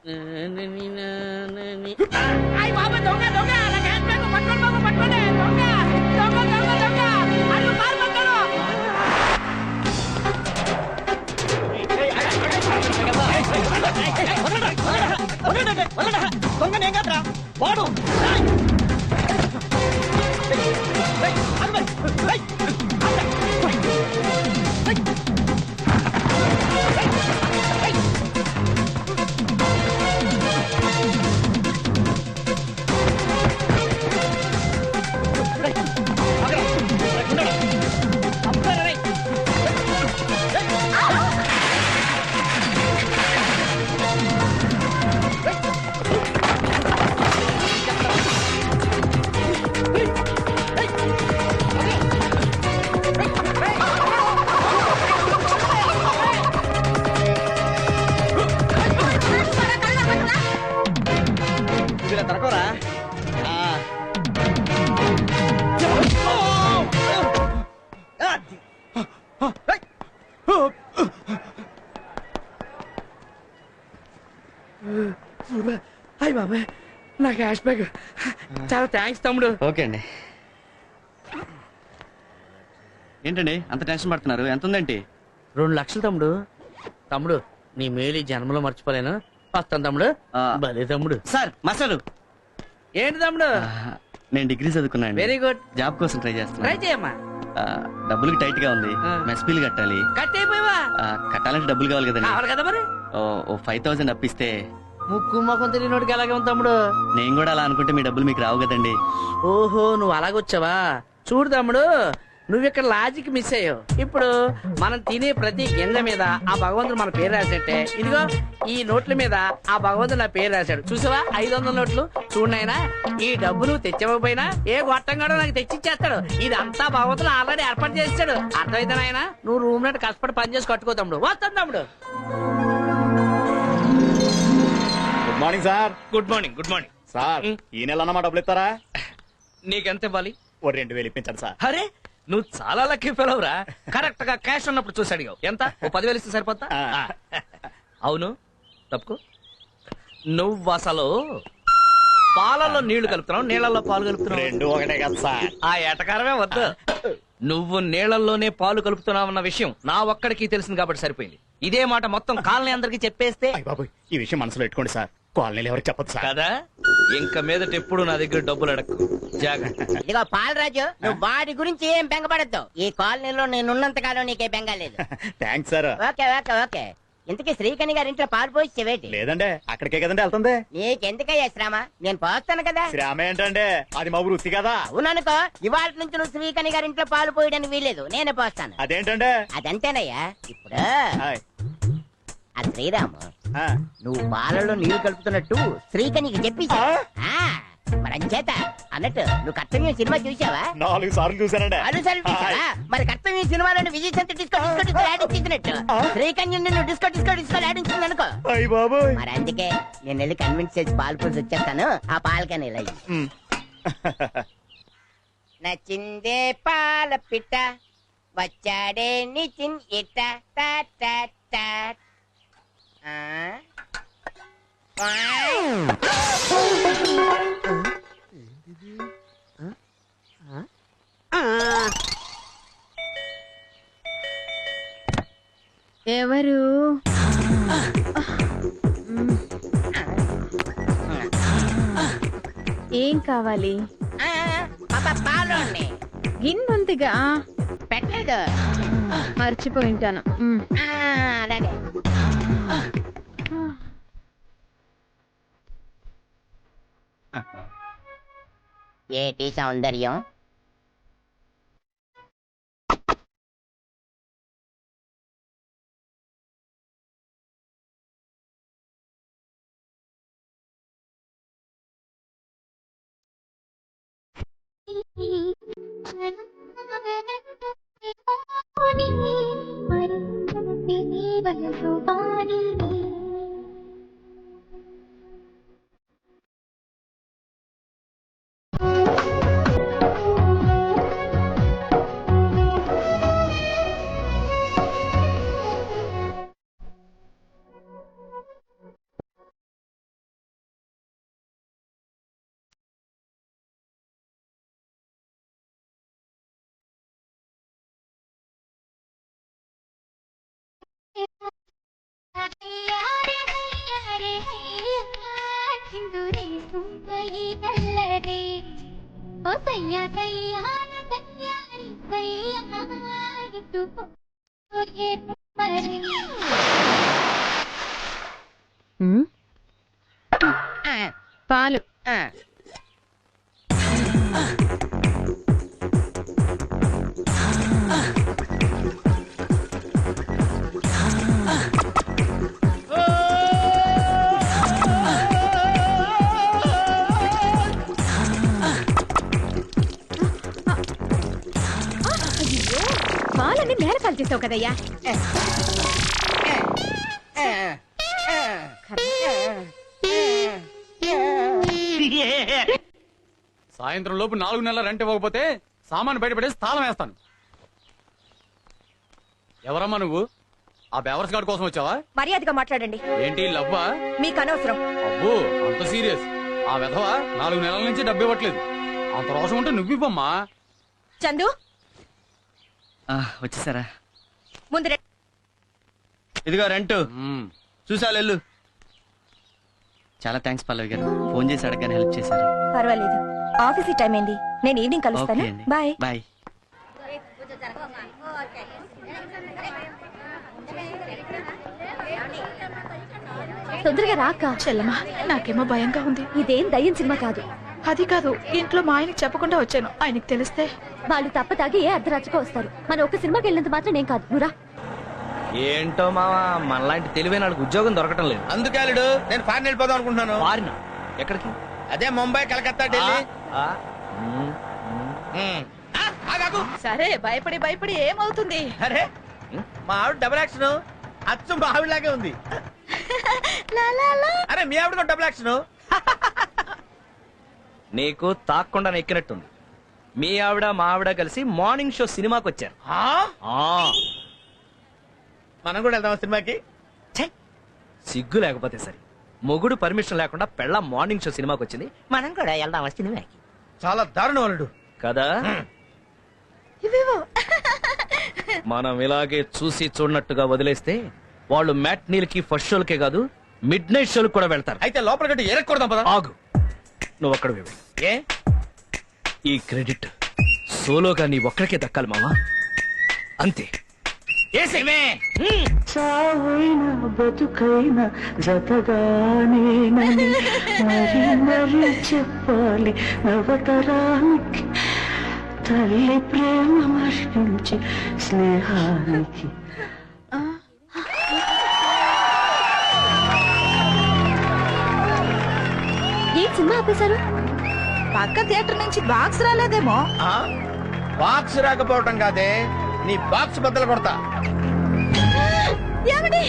అయ్య బాబు దొంగ దొంగ నా గ్యాస్ బ్యాగ్ పట్టుకోండి బాబు పట్టుకోండి దొంగ దొంగ దొంగ దొంగ అయ్యో పారిపోతాడు దొంగ నేను కాదురా వాడు తరకోరా అయ్య బాబాయ్ నా క్యాష్ బ్యాగ్ చాలా థ్యాంక్స్ తమ్ముడు. ఓకే అండి. ఏంటండి అంత టెన్షన్ పడుతున్నారు? ఎంత ఉందేంటి? 2 లక్షలు తమ్ముడు. తమ్ముడు నీ మేలు జన్మలో మర్చిపోలేను. వస్తాను తమ్ముడు. భలే తమ్ముడు. సార్ మసాలు ఏంటి తమ్ముడు? నేను డిగ్రీ చదువుకున్నాను. Very good. జాబ్ కోసం ట్రై చేస్తున్నా. ట్రై చేయమ్మా. డబ్బులకి టైట్ గా ఉంది. మెస్ బిల్ కట్టాలి. కట్టేపోయావా? కట్టాలంటే డబ్బులు కావాలి కదండి. కావాలి కదా మరి. ఓ 5,000 అప్పిస్తే. ముక్కు మొఖం తెలియనోడికి అలాగే ఉంది తమ్ముడు. నేను కూడా అలా అనుకుంటే మీ డబ్బులు మీకు రావు కదండి. ఓహో నువ్వు అలాగొచ్చావా? చూడు తమ్ముడు నువ్వు ఇక్కడ లాజిక్ మిస్ అయ్యావు. ఇప్పుడు మనం తినే ప్రతి గింజ మీద ఆ భగవంతుడు మన పేరు రాసేటే. ఇదిగో ఈ నోట్ల మీద ఆ భగవంతుడు నా పేరు రాశాడు. చూసావా 500 నోట్లు? చూడనైనా ఈ డబ్బు నువ్వు తెచ్చకపోయినా ఏ గొట్టంగాడో నాకు తెచ్చిచ్చేస్తాడు. ఇదంతా భగవంతుడు ఆల్రెడీ ఏర్పాటు చేస్తాడు. అర్థమైతే నాయనా నువ్వు రూమ్ నట్టు కష్టపడి పని చేసి కట్టుకో తమ్ముడు. వస్తాను తమ్ముడు. Good morning sir. Good morning. Good morning sir ఈ నెల అన్నమాట డబ్బులు ఇస్తారా? నీకెంత ఇవ్వాలి? ఓ 2,000 ఇప్పించండి సార్. అరే నువ్వు చాలా లక్కీ ఫెలవ్ రా. కరెక్ట్ గా క్యాష్ ఉన్నప్పుడు చూసి అడిగావు. ఎంత? ఓ 10,000 ఇస్తే సరిపోతా? అవును తప్పుకో. నువ్వు అసలు పాలలో నీళ్లు కలుపుతున్నావు, నీళ్లలో పాలు కలుపుతున్నావు. 2 ఒకటే కదా సార్. ఆ ఎటకారమే వద్దు. నువ్వు నీళ్లలోనే పాలు కలుపుతున్నావు అన్న విషయం నా ఒక్కడికి తెలిసింది కాబట్టి సరిపోయింది. ఇదే మాట మొత్తం కాలనీ అందరికి చెప్పేస్తే. అయ్య బాబు ఈ విషయం మనసులో పెట్టుకోండి సార్. కాలనీలు ఎవరికి చెప్పదు సార్. కదా ఇంక మీదట ఎప్పుడు నా దగ్గర డబ్బులు అడక్కు. జాగ్రత్త. ఇదిగో పాలరాజు నువ్వు వాడి గురించి ఏం బెంగపడద్దు. ఈ కాలనీలో నేనున్నంత కాలం నీకే బెంగ లేదు. Thanks sir. Okay okay okay. ఇంతకీ శ్రీకణి గారి ఇంట్లో పాలు పోసి చెవేటి? లేదండి అక్కడికే కదండి వెళ్తుంది. నీకెందుకయ్యా శ్రమ? నేను పోస్తాను కదా. శ్రామ ఏంటండి అది మా వృత్తి కదా. అవుననుకో ఇవాళ నుంచి నువ్వు శ్రీకణి గారి ఇంట్లో పాలు పోయడానికి వీలేదు. నేనే పోస్తాను. అదేంటంటే అదంతేనయ్యా. ఇప్పుడు హాయ్. ఆ శ్రీరాము ఆ, నువ్వు పాలలో నీళ్లు కలుపుతున్నట్టు శ్రీకణికి చెప్పి మరి అంచేత అన్నట్టు నువ్వు కర్తవ్యం సినిమా చూసావా? 4 సార్లు చూసానండి. అనుసరి చూసావా? మరి కర్తవ్యం సినిమాలోని విజయ్ శాంతి డిస్కో డిస్కో డిస్కో యాడించినట్టు శ్రీకన్యం నిన్ను డిస్కో డిస్కో డిస్కో యాడించింది అనుకో. అయ్య బాబోయ్. మరి అందుకే నేను వెళ్ళి కన్విన్స్ చేసి పాలు పోసి వచ్చేస్తాను. ఆ పాలకని ఇలా ఇయ్యి. నచ్చిందే పాల పిట్ట వచ్చాడే నిచిన్ ఇట్ట టా టా టా. ఎవరు? ఏం కావాలి? పాలు గిన్నెంతగా పెట్టలేదు. మర్చిపోయి ఉంటాను. అలాగే ఏటి సౌందర్యం పాలు పాలన్నీ నేల పాలు చేసావు కదయ్యా. సాయంత్రం లోపు 4 నెలల రెంట్ ఇవ్వకపోతే సామాను బయటపడేసి తాళం వేస్తాను. ఎవరమ్మా నువ్వు? ఆ బేవర్స్ గార్డ్ కోసం వచ్చావా? మర్యాదగా మాట్లాడండి. ఏంటి లవ్వా? మీకు అనవసరం. అబ్బో అంత సీరియస్? ఆ వెధవ 4 నెలల నుంచి డబ్బు ఇవ్వట్లేదు. అంత రోషం ఉంటే నువ్వివ్వమ్మా. చందు వచ్చేసారా? ముందు ఇదిగో రెంట్ చూసా వెళ్ళు. చాలా థ్యాంక్స్ పల్లవి గారు, ఫోన్ చేసి అడగని హెల్ప్ చేశారు. పర్వాలేదు, ఆఫీస్ టైం అయింది. నేను ఈవినింగ్ కలుస్తాను. ఓకే అండి, బాయ్. బాయ్. తొందరగా రాక. చెల్లమ్మా, నాకేమో భయంగా ఉంది. ఇదేం దయ్యం సినిమా కాదు. అది కాదు, ఇంట్లో మా ఆయనకి చెప్పకుండా వచ్చాను. ఆయనకి తెలిస్తే వాళ్ళు తప్ప తాగి ఏ అర్ధరాత్రికో వస్తారు. మన ఒక్క సినిమాకి వెళ్ళినంత మాత్రం నేను కాదు. నువ్వురా. ఏంటో మావా, మనలాంటి తెలివైన వాళ్ళకి ఉద్యోగం దొరకటం లేదు. అందుకే అల్లుడు నేను ఫారెన్ వెళ్ళిపోదాం అనుకుంటున్నాను. వారిన ఎక్కడికి? అదే ముంబై, కలకత్తా, ఢిల్లీ. ఆ, ఆగాగు. సరే, భయపడి భయపడి ఏమవుతుంది? అరే మా ఆవిడ డబుల్ యాక్షన్ అచ్చు మా ఆవిడలాగే ఉంది. అరే మీ ఆవిడ డబుల్ యాక్షన్. నీకు తాక్కుండా ఎక్కినట్టుంది. మీ ఆవిడ మా ఆవిడ కలిసి మార్నింగ్ షో సినిమాకి వచ్చారు. ఆ, మనం కూడా వెళ్దాం సినిమాకి. సిగ్గు లేకపోతే సరే, మొగుడు పర్మిషన్ లేకుండా పెళ్ళ మార్నింగ్ షో సినిమాకి వచ్చింది. మనం కూడా వెళ్దాం సినిమాకి. చాలా దారుణం అల్లుడు కదా? మనం ఇలాగే చూసి చూడనట్టుగా వదిలేస్తే వాళ్ళు మ్యాట్నీలకి ఫస్ట్ షోలకే కాదు మిడ్ నైట్ షోలకు కూడా వెళ్తారు. అయితే లోపల గట్టి ఎరక్కూడదాం పద. ఆగు, నువ్వు అక్కడ ఏ ఈ క్రెడిట్ సోలోగా నీ ఒక్కడికే దక్కాలి మావా. అంతే. చావైనా బతుకైనా జతగానేనని మరి మరి చెప్పాలి నవతరానికి, తల్లి ప్రేమ మర్పించి స్నేహానికి. ఏం సినిమా ఆపేశారు? పక్క థియేటర్ నుంచి బాక్స్ రాలేదేమో. బాక్స్ రాకపోవటం కాదే, నీ బాక్స్ బద్దలు కొడతా. ఏమండి,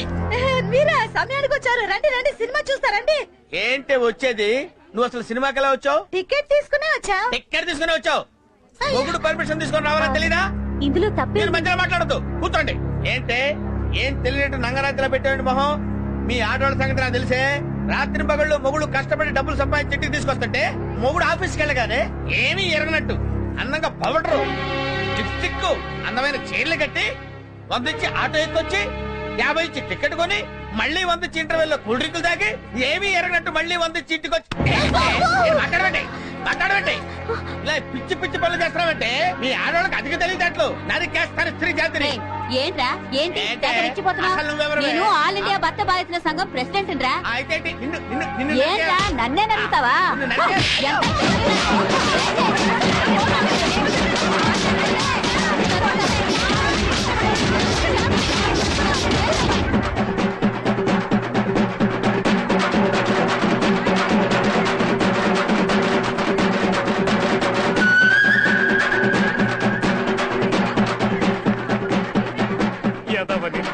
మీరా సమయానికి వచ్చారు? రండి రండి, సినిమా చూస్తారండి. ఏంటి వచ్చేది? నువ్వు అసలు సినిమాకి ఎలా వచ్చావు? టికెట్ తీసుకునే వచ్చా. టికెట్ తీసుకుని వచ్చావు? మొగుడు పర్మిషన్ తీసుకొని రావాలని తెలీదా? ఇందులో తప్పే. మీరు మధ్యలో మాట్లాడద్దు, కూర్చోండి. ఏంటే ఏం తెలియనట్టు నంగరాత్రిలో పెట్టేయండి మొహం. మీ ఆడవాళ్ళ సంగతి నాకు తెలిసే. రాత్రి పగళ్ళు మొగుడు కష్టపడి డబ్బులు సంపాదించి ఇంటికి తీసుకొస్తుంటే మొగుడు ఆఫీస్కి వెళ్ళగానే ఏమీ ఎరగనట్టు అందంగా పవడరు టిక్కు అందమైన చీరలు కట్టి 100 ఇచ్చి ఆటో ఎక్కొచ్చి 50 ఇచ్చి టికెట్ కొని మళ్ళీ 100 ఇచ్చి ఇంటర్వెల్ లో కూల్ డ్రింకులు తాగి ఏమీ ఎరగనట్టు మళ్ళీ 100 ఇచ్చి ఇంటికి వచ్చి మాట్లాడమండి మాట్లాడమండి. ఇలా పిచ్చి పిచ్చి పనులు చేస్తున్నామంటే మీ ఆడవాళ్ళకి అధిక తెలియదట్లు నరికేస్తారు స్త్రీ జాతిని. ఏంట్రా ఏంటి ఏంటే? తెగరెచ్చిపోతున్నావ్? అసలు నువ్వెవరివే? నేను ఆల్ ఇండియా భర్త బాధితుల సంఘం ప్రెసిడెంట్ రా. అయితే నిన్ను ఏంట్రా నన్నే నమ్ముతావా? నిన్ను నరికే-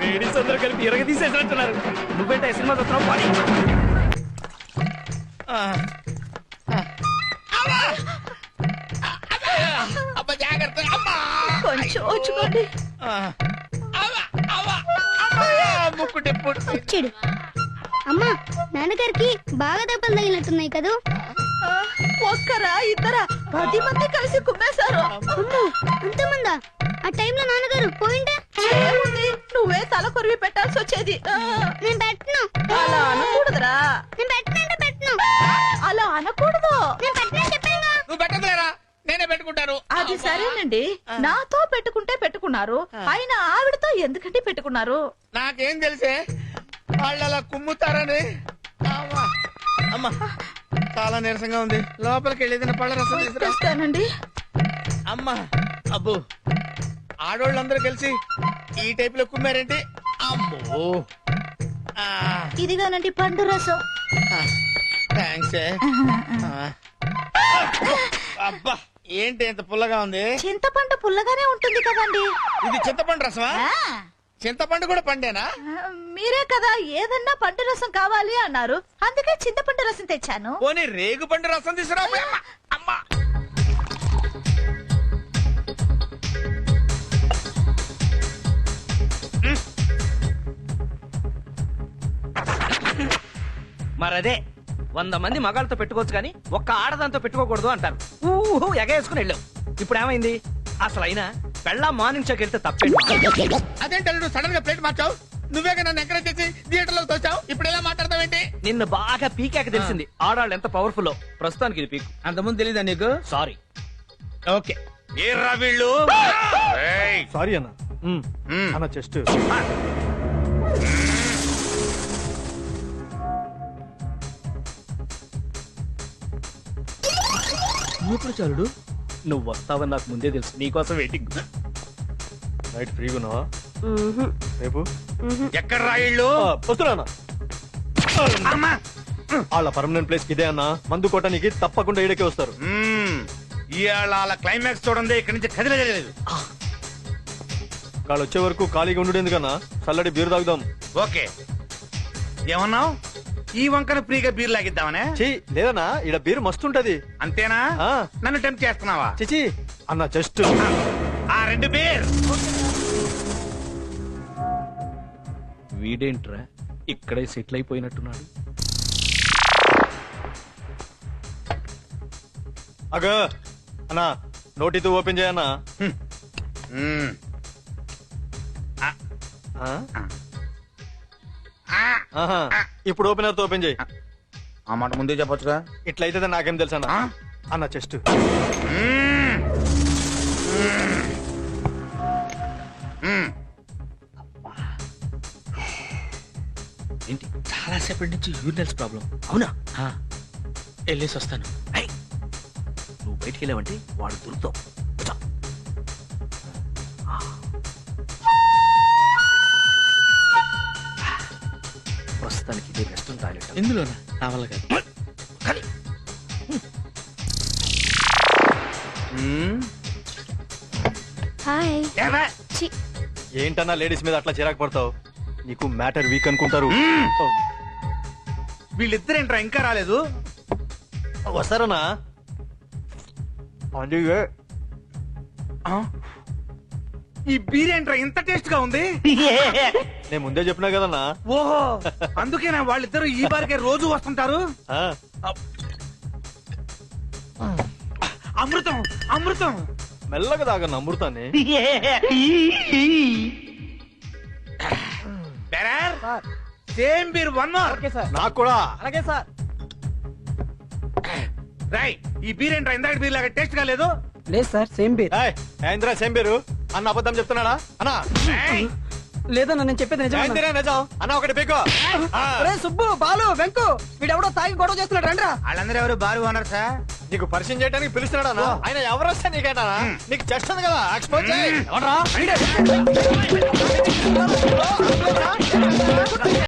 లేడీస్ అందరూ కలిపి ఇరగ తీసేసినట్టున్నారు. నువ్వేంటే సినిమా చూస్తున్నావు? పని. అబ్బా జాగ్రత్త. అమ్మా కొంచెం వచ్చుకోండి. ముక్కు టెప్పు. వచ్చాడు. అమ్మా, నాన్నగారికి బాగా దెబ్బలు తగిలినట్టున్నాయి కదూ. ఒక్కరా ఇద్దరా 10 మంది కలిసి కుమ్మేశారు. అమ్మో, అంతమందా? ఆ టైంలో నాన్నగారు పోయింటే ఏముంది, నువ్వే తల కొరివి పెట్టాల్సి వచ్చేది. నేను పెట్టను. అలా అనకూడదురా. నేను పెట్టనంటే పెట్టను. అలా అనకూడదు. నేను పెట్టనని చెప్పానుగా. నువ్వు పెట్టదులేరా, నేనే పెట్టుకుంటాను. అది సరేనండి, నాతో పెట్టుకుంటే పెట్టుకున్నారు, అయినా ఆవిడతో ఎందుకంటే పెట్టుకున్నారు? నాకేం తెలిసే వాళ్ళు అలా కుమ్ముతారని. అమ్మా, అమ్మా చాలా నీరసంగా ఉంది, లోపలికి వెళ్ళేది పళ్ళ రసం తీసుకురా. తెస్తానండి. అమ్మా, అబ్బో ఆడోళ్ళందరూ కలిసి ఈ టైప్ లో కుమ్మారేంటి? అమ్మో, ఇదిగానండి పండు రసం. థ్యాంక్స్. అబ్బా ఏంటి ఇంత పుల్లగా ఉంది? చింతపండు పుల్లగానే ఉంటుంది కదండి. ఇది చింతపండు రసమా? చింతపండు కూడా పండేనా? మీరే కదా ఏదన్నా పండు రసం కావాలి అన్నారు, అందుకే చింతపండు రసం తెచ్చాను. పోనీ రేగు పండు రసం తీసుకురా. అమ్మా, మరదే 100 మంది మగాళ్ళతో పెట్టుకోవచ్చు కానీ ఒక్క ఆడదాంతో పెట్టుకోకూడదు అంటారు. ఊహు ఎగేసుకుని వెళ్ళావు. ఇప్పుడు ఏమైంది? అసలు అయినా పెళ్ళ మార్నింగ్ షోకి వెళ్తే తప్పేంటి? అదేంటి నువ్వు సడన్ గా ప్లేట్ మార్చావు? నువ్వేగా నన్ను ఎంకరేజ్ చేసి థియేటర్ లో తోచావు, ఇప్పుడు ఎలా మాట్లాడతావేంటి? నిన్ను బాగా పీకాక తెలిసింది ఆడాళ్ళు ఎంత పవర్ఫుల్. ప్రస్తుతానికి ఇది పీక్. అంతకుముందు తెలీదా నీకు? సారీ. ఓకే. ఏర్రా వీళ్ళు? సారీ అన్న. అన్న చెస్ట్ చాలుడు నువ్వు వస్తావని నాకు ముందే తెలుసు, నీకోసం వెయిటింగ్. నైట్ ఫ్రీగా ఉన్నావా రేపు? ఎక్కడ రా వీళ్ళు? వస్తున్నా. వాళ్ళ పర్మనెంట్ ప్లేస్ ఇదే అన్న. మందు కొట్టడానికి తప్పకుండా ఈడకే వస్తారు. ఇవాళ క్లైమాక్స్ చూడండి, ఇక్కడి నుంచి కదిలేదు. వాళ్ళు వచ్చే వరకు ఖాళీగా ఉండు ఎందుకన్నా, చల్లడి బీరు తాగుదాం. ఓకే. ఏమన్నావు? ఈ వంకన ఫ్రీగా బీర్ లాగిద్దామనే? చీ లేదన్నా, ఈడ బీరు మస్తుంటది. అంతేనా? నన్ను టెంప్ట్ చేస్తున్నావా? చిచి అన్న జస్ట్ ఆ 2 బీర్. వీడేంట్రా ఇక్కడే సెటిల్ అయిపోయినట్టున్నాడు. అగ అన్నా, నోటితో ఓపెన్ చేయన్నా. ఇప్పుడు ఓపెనర్ తో ఓపెన్ చేయి. ఆ మాట ముందే చెప్పొచ్చుగా. ఇట్లయితే నాకేం తెలుసు అన్న. అన్న చెస్ట్ ఏంటి చాలా సేపటి నుంచి యూరినల్స్ ప్రాబ్లం? అవునా? వెళ్ళేసి వస్తాను. నువ్వు బయటికి వెళ్ళావంటే వాడు దొరుకుతావు. ప్రస్తుతానికి ఇదే వెస్ట్రన్ టాయిలెట్. ఇందులోనా? నా వల్ల కాదు. హాయ్. ఏంటన్నా లేడీస్ మీద అట్లా చిరాకు పడతావు? నీకు మ్యాటర్ వీక్ అనుకుంటారు. వీళ్ళిద్దరేంట్రా ఇంకా రాలేదు? వస్తారన్నా. ఈ బీర్ ఏంట్రా ఇంత టేస్ట్ గా ఉంది? నేను ముందే చెప్పినా కదన్నా. ఓహో, అందుకేనా వాళ్ళిద్దరు ఈ బారికే రోజు వస్తుంటారు? అమృతం, అమృతం. మెల్లగా తాగన్న అమృతాన్ని. Same beer 1 more. నాకు కూడా. అలాగే సార్. రై, ఈ బీర్ ఏంట్రా ఇందాక బీర్ లాగా టేస్ట్ గా లేదు? లేదు సార్, సేమ్ బీర్. ఏంద్రా సేమ్ బీరు? అన్న అబద్ధం చెప్తున్నాడా అన్నా? లేదన్నా, నేను చెప్పేది ఏందిరా నిజం? అన్న ఒకటి పీకో. సుబ్బు, బాలు, వెంకు వీడెవడో తాగి గొడవ చేస్తున్నాడు. రండ్రా. వాళ్ళందరూ ఎవరు బారు ఓనర్ సార్? నీకు పరిచయం చేయడానికి పిలుస్తున్నాడా? ఆయన ఎవరు వస్తే నీకేనా? నీకు చెస్ట్ ఉంది కదా, ఎక్స్పోజ్ చేయి.